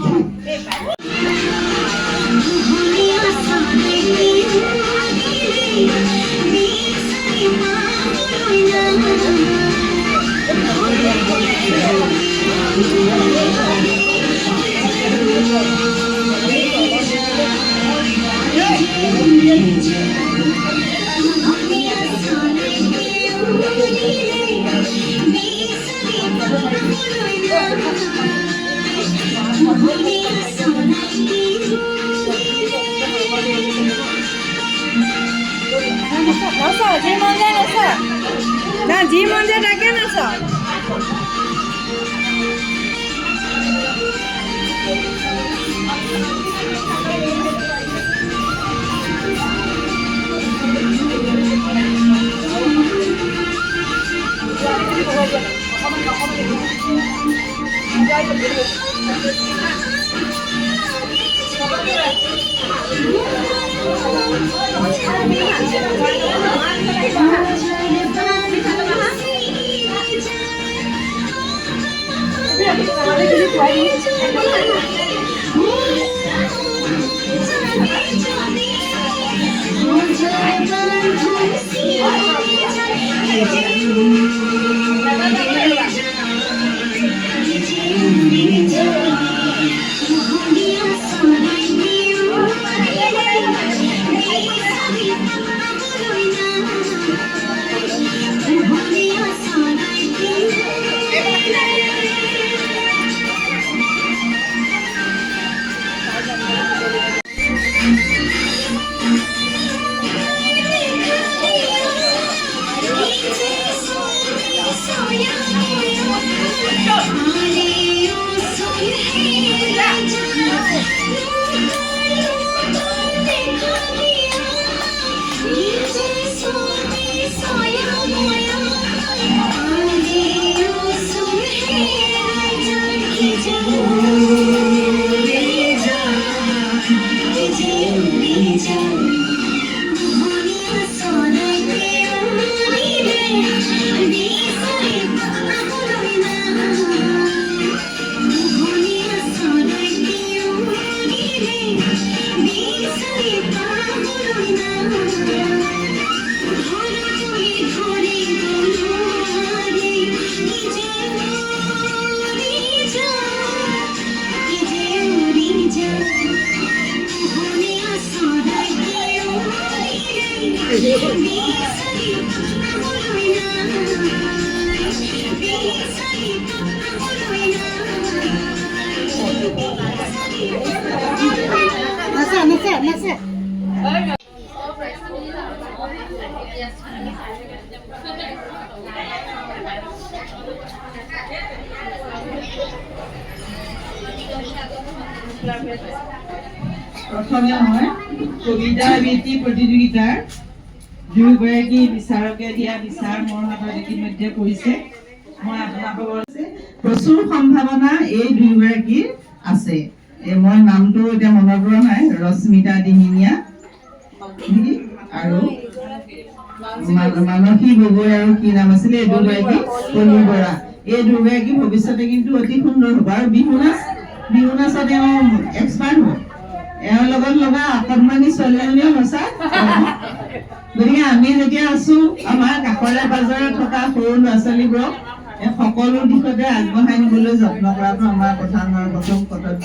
যি মন যায় নাচা না যি মন যায় তাকে নাচা প্ৰথমে মই কবিতা আবৃত্তি প্ৰতিযোগিতাৰ দুয়োগৰাকী বিচাৰকে দিয়া বিচাৰ মোৰ হাতত ইতিমধ্যে পৰিছে। মই আপোনালোকৰ প্ৰচুৰ সম্ভাৱনা এই দুয়োগৰাকীৰ আছে। মই নামটো এতিয়া মনত পৰা নাই, ৰশ্মিতা দিহিঙীয়া আৰু মানসী গগৈ আৰু কি নাম আছিলে এই দুগৰাকী কণী বৰা। এই দুগৰাকী ভৱিষ্যতে কিন্তু অতি সুন্দৰ হ'ব আৰু বিহু নাচত তেওঁ এক্সপাৰ্ট হ'ব। এওঁৰ লগত লগা অকণমানি ছোৱালীজনীও সঁচা। গতিকে আমি যেতিয়া আছো আমাৰ কাষৰে পাজৰে থকা সৰু ল'ৰা ছোৱালীবোৰক সকলো দিশতে আগবঢ়াই নিবলৈ যত্ন কৰাটো আমাৰ প্ৰধান আৰু প্ৰথম কৰ্তব্য।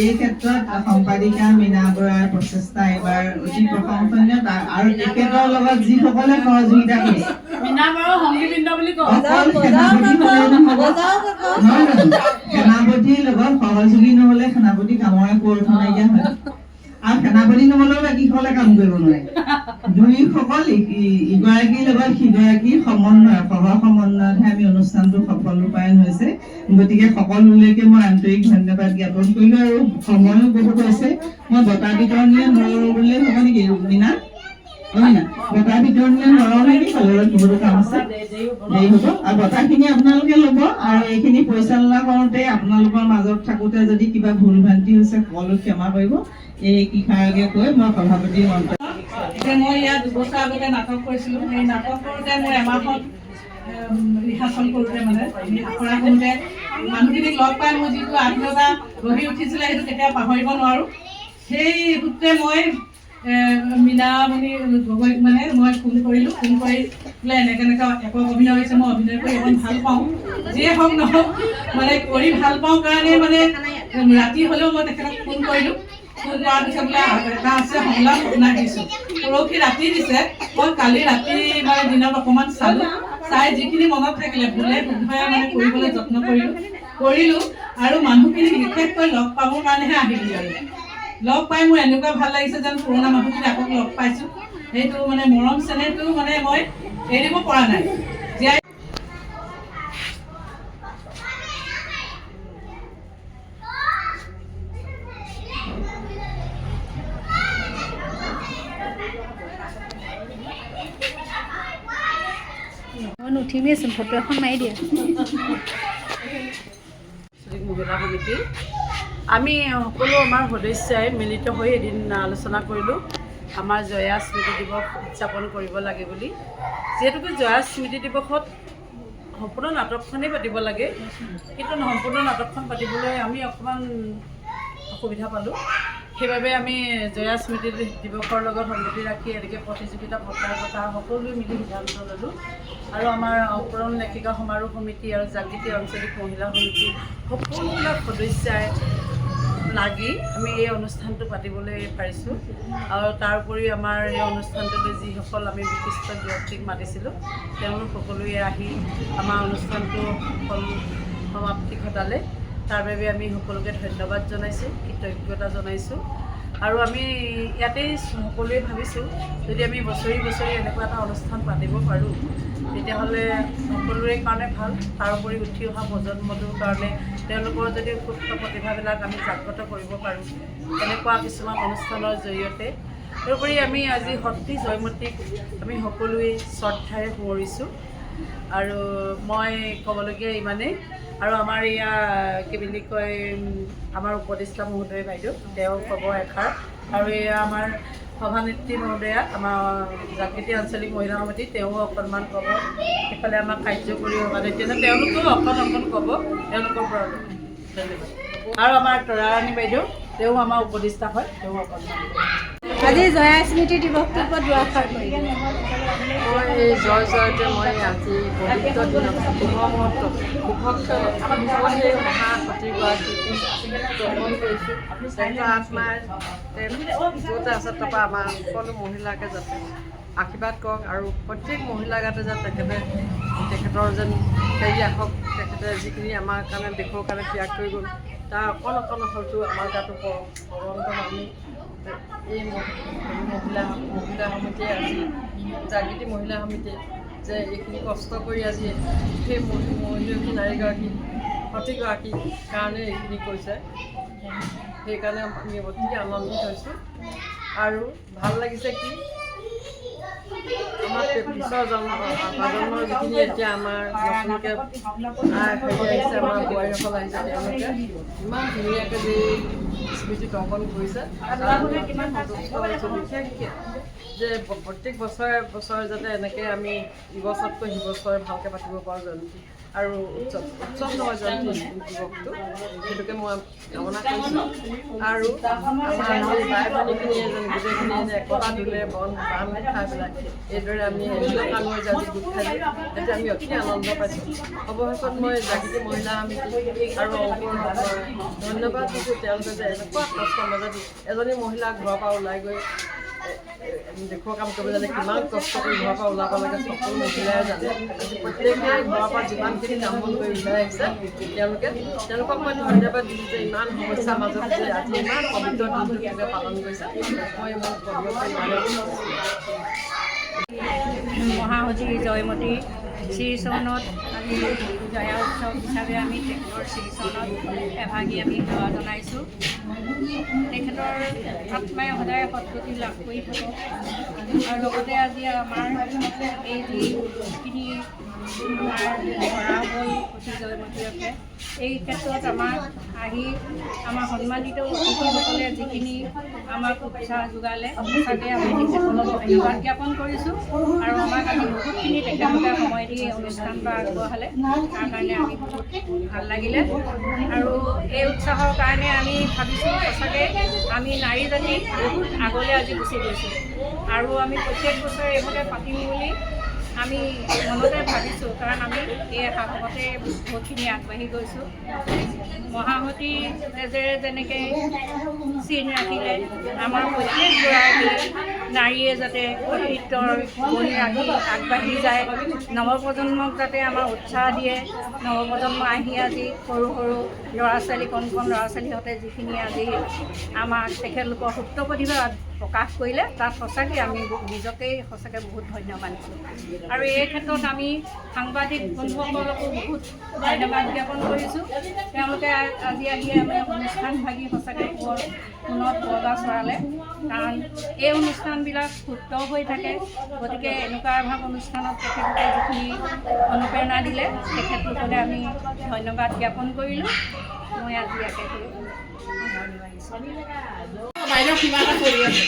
এই ক্ষেত্ৰত সম্পাদিকা মীনা বৰাৰ প্ৰচেষ্টা এইবাৰ অতি প্ৰশংসনীয় আৰু তেখেতৰ লগত যিসকলে সহযোগিতা কৰিছে সেনাপতিৰ লগত সহযোগী নহলে সেনাপতি কামৰে কৰ্ম নাইকিয়া হয় আৰু সেনাপতি নহলেও বাকীসকলে কাম কৰিব নোৱাৰে। দুয়োসকল ইগৰাকীৰ লগত সিগৰাকীৰ সমন্বয় সহ সমন্বয়তহে আমি অনুষ্ঠানটো সফল ৰূপায়ণ হৈছে। গতিকে সকলোলৈকে মই আন্তৰিক ধন্যবাদ জ্ঞাপন কৰিলো আৰু সময়ো বহুত হৈছে। মই বঁটা বিতৰণীয়ে নৰো বুলিয়ে হ'ব নেকি মীনা? বঁটা বিতৰণীয়ে নৰো নেকি? কলেজত বহুতো কাম আছে, দেৰি হ'ব। আৰু বঁটাখিনি আপোনালোকে ল'ব আৰু এইখিনি পৰিচালনা কৰোঁতে আপোনালোকৰ মাজত থাকোঁতে যদি কিবা ভুল ভ্ৰান্তি হৈছে সকলো ক্ষমা কৰিব। এই কিষাৰকে কৈ মই সভাপতিৰ মন্তব্য। মই ইয়াত 2 বছৰ আগতে নাটক কৰিছিলোঁ। সেই নাটক কৰোঁতে মোৰ এমাহত ৰিহাৰ্চল কৰোঁতে মানে আখৰা কৰোঁতে মানুহখিনিক লগ পাই মোৰ যিটো আত্মীয়তা গঢ়ি উঠিছিলে সেইটো কেতিয়াও পাহৰিব নোৱাৰোঁ। সেই সূত্ৰে মই মীনামণি গগৈক মানে মই ফোন কৰিলোঁ। ফোন কৰি বোলে এনেকৈ একক অভিনয় হৈছে, মই অভিনয় কৰি অকণ ভাল পাওঁ, যিয়ে হওক নহওক মানে কৰি ভাল পাওঁ কাৰণে মানে ৰাতি হ'লেও মই তেখেতক ফোন কৰিলোঁ। ফোন কৰাৰ পিছত বোলে এটা আছে সংলাপ শুনাই দিছোঁ। পৰহি ৰাতি দিছে, মই কালি ৰাতি মানে দিনত অকণমান চালোঁ। চাই যিখিনি মনত থাকিলে ভুলে শুদ্ধই মানে কৰিবলৈ যত্ন কৰিলোঁ আৰু মানুহখিনিক বিশেষকৈ লগ পাবৰ কাৰণেহে আহিলোঁ। আৰু লগ পাই মোৰ এনেকুৱা ভাল লাগিছে যেন পুৰণা মানুহখিনি আকৌ লগ পাইছোঁ। সেইটো মানে মৰম চেনেহটো মানে মই এৰিব পৰা নাই। জীয়াই উঠিমেইচোন, ফটো এখন মাৰি দিয়া। মহিলা সমিতি আমি সকলো আমাৰ সদস্যাই মিলিত হৈ এদিন আলোচনা কৰিলোঁ আমাৰ জয়া স্মৃতি দিৱস উদযাপন কৰিব লাগে বুলি। যিহেতুকে জয়া স্মৃতি দিৱসত সম্পূৰ্ণ নাটকখনেই পাতিব লাগে, কিন্তু সম্পূৰ্ণ নাটকখন পাতিবলৈ আমি অকণমান অসুবিধা পালোঁ। সেইবাবে আমি জয়া স্মৃতি দিৱসৰ লগত সংগতি ৰাখি এনেকৈ প্ৰতিযোগিতা পতাৰ কথা সকলোৱে মিলি সিদ্ধান্ত ল'লোঁ। আৰু আমাৰ অংকুৰণ লেখিকা সমাৰোহ সমিতি আৰু জাগৃতি আঞ্চলিক মহিলা সমিতি সকলোবিলাক সদস্যাই লাগি আমি এই অনুষ্ঠানটো পাতিবলৈ পাৰিছোঁ। আৰু তাৰ উপৰিও আমাৰ এই অনুষ্ঠানটোলৈ যিসকল আমি বিশিষ্ট ব্যক্তিক মাতিছিলোঁ তেওঁলোক সকলোৱে আহি আমাৰ অনুষ্ঠানটো সফল সমাপ্তি ঘটালে। তাৰ বাবে আমি সকলোকে ধন্যবাদ জনাইছোঁ, কৃতজ্ঞতা জনাইছোঁ। আৰু আমি ইয়াতেই সকলোৱে ভাবিছোঁ যদি আমি বছৰি এনেকুৱা এটা অনুষ্ঠান পাতিব পাৰোঁ তেতিয়াহ'লে সকলোৰে কাৰণে ভাল। তাৰোপৰি উঠি অহা প্ৰজন্মটোৰ কাৰণে তেওঁলোকৰ যদি সুপ্ত প্ৰতিভাবিলাক আমি জাগ্ৰত কৰিব পাৰোঁ এনেকুৱা কিছুমান অনুষ্ঠানৰ জৰিয়তে। তাৰোপৰি আমি আজি সতী জয়মতীক আমি সকলোৱে শ্ৰদ্ধাৰে সোঁৱৰিছোঁ। আৰু মই ক'বলগীয়া ইমানেই। আৰু আমাৰ এয়া কি বুলি কয় আমাৰ উপদেষ্টা মহোদয় বাইদেউ তেওঁ ক'ব এষাৰ, আৰু এয়া আমাৰ সভানেত্ৰী মহোদয়া আমাৰ জাগৃতি আঞ্চলিক মহিলা সমিতি তেওঁ অকণমান ক'ব। সেইফালে আমাৰ কাৰ্যকৰী সভানেত্ৰী তেওঁলোকেও অকণ ক'ব, তেওঁলোকৰ পৰা ধন্যবাদ। আৰু আমাৰ তৰাৰাণী বাইদেউ তেওঁ আমাৰ উপদেষ্টা হয়, তেওঁ অকণমান আজি জয়া স্মৃতি দিৱসটোৰ ওপৰত দুআষাৰ কৰি মই এই জয়তে মই আজি পবিত্ৰ দিনত শুভ মুহূৰ্তত সেই মহাসতীগৰাকী গ্ৰহণ কৰিছোঁ। তেখেতৰ আত্মাই য'তে আছে তাৰপৰা আমাৰ সকলো মহিলাকে যাতে আশীৰ্বাদ কৰক আৰু প্ৰত্যেক মহিলাৰ গাতে যাতে তেখেতৰ যেন হেৰি আহক। তেখেতে যিখিনি আমাৰ কাৰণে দেশৰ কাৰণে ত্যাগ কৰি গ'ল তাৰ অকণ হয়তো আমাৰ গাতো পৰন্ত আমি এই মহিলা সমিতিয়ে আজি জাগৃতি মহিলা সমিতিয়ে যে এইখিনি কষ্ট কৰি আজি সেই মহিলাগৰাকী সতীগৰাকীৰ কাৰণে এইখিনি কৰিছে। সেইকাৰণে আমি অতি আনন্দিত হৈছোঁ। আৰু ভাল লাগিছে কি আমাৰ পিছৰ প্ৰজন্মৰ যিখিনি এতিয়া আমাৰ নতুনকৈ আহিছে, আমাৰ বোৱাৰীসকল আহিছে, তেওঁলোকে ইমান ধুনীয়াকৈ যে স্মৃতি তৰ্পণ কৰিছে। কিমান সন্তুষ্ট হৈছোঁ বিশেষকৈ যে প্ৰত্যেক বছৰে যাতে এনেকৈ আমি ইবছৰতকৈ সিবছৰ ভালকৈ পাতিব পাৰোঁ জয়ন্তী আৰু উৎসৱ নহয় জয়ন্তী দিৱসটো, সেইটোকে মই কামনা কৰিছোঁ। আৰু আমাৰ বাই ভনীখিনিয়ে যেন গোটেইখিনিয়ে যে একতা দিলে বান খাই পেলাই এইদৰে আমি একেলগে লৈ যাওঁ গোট খাই এতিয়া আমি অতি আনন্দ পাইছোঁ। অৱশেষত মই জাগৃতি মহিলা সমিতি আৰু অংকুৰক ধন্যবাদ দিছোঁ। তেওঁলোকে যে এনেকুৱা কষ্টৰ মাজত এজনী মহিলা ঘৰৰ পৰা ওলাই গৈ দেখুওৱা কাম কৰিব জানে, কিমান কষ্ট কৰি ঘৰৰ পৰা ওলাব লাগে সকলো মহিলাই জানে। আজি প্ৰত্যেকে ঘৰৰ পৰা যিমানখিনি কাম বন কৰি ওলাই আহিছে তেওঁলোকক মই ধন্যবাদ দিছোঁ যে ইমান সমস্যাৰ মাজত যে আজি ইমান পবিত্ৰ দিনটো পালন কৰিছে। মই মোৰ মহাসতী জয়মতী শ্ৰীচৰণত আজি জয়া উৎসৱ হিচাপে আমি তেখেতৰ শ্ৰীচৰণত এভাগি আমি সেৱা জনাইছোঁ। তেখেতৰ আত্মাই সদায় সদ্গতি লাভ কৰি থাকক। আৰু লগতে আজি আমাৰ এই যিখিনি আমাৰ কৰা হ'ল সতী জয়মতীকে, এই ক্ষেত্ৰত আমাক আহি আমাৰ সন্মানিত অতিথিসকলে যিখিনি আমাক উৎসাহ যোগালে, সঁচাকৈ আমি তেখেতসকলক ধন্যবাদ জ্ঞাপন কৰিছোঁ। আৰু আমাক আজি বহুতখিনি তেখেতলোকে সময় দি এই অনুষ্ঠান আগবঢ়ালে, তাৰ কাৰণে আমি বহুত ভাল লাগিলে। আৰু এই উৎসাহৰ কাৰণে আমি ভাবিছোঁ সঁচাকৈ আমি নাৰী জাতি বহুত আগলৈ আজি গুচি গৈছোঁ। আৰু আমি প্ৰত্যেক বছৰে এইভাগে পাতিম বুলি আমি মনতে ভাবিছোঁ, কাৰণ আমি এই সাহসতে বহুতখিনি আগবাঢ়ি গৈছোঁ। মহাসতী তেজেৰে যেনেকৈ চিন ৰাখিলে আমাৰ প্ৰত্যেকগৰাকী নাৰীয়ে যাতে কৰ্তৃত্বৰ গুণ ৰাখি আগবাঢ়ি যায়, নৱপ্ৰজন্মক যাতে আমাৰ উৎসাহ দিয়ে। নৱপ্ৰজন্ম আহি আজি সৰু সৰু ল'ৰা ছোৱালী কণ ল'ৰা ছোৱালীহঁতে যিখিনি আজি আমাক তেখেতলোকৰ সুপ্ত প্ৰতিভা প্ৰকাশ কৰিলে, তাত সঁচাকৈ আমি নিজকেই সঁচাকৈ বহুত ধন্য মানিছোঁ। আৰু এই ক্ষেত্ৰত আমি সাংবাদিক বন্ধুসকলকো বহুত ধন্যবাদ জ্ঞাপন কৰিছোঁ। তেওঁলোকে আজি আহি আমাৰ অনুষ্ঠানভাগি সঁচাকৈ পুনৰ পৰ্দা চৰালে, কাৰণ এই অনুষ্ঠানবিলাক সুস্থ হৈ থাকে। গতিকে এনেকুৱা এভাগ অনুষ্ঠানত তেখেতলোকে যিখিনি অনুপ্ৰেৰণা দিলে, তেখেতলোকলৈ আমি ধন্যবাদ জ্ঞাপন কৰিলোঁ। মই আজি ইয়াকে কৰি বাইদেউ কিবা এটা কৰি আছে।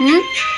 Hmm?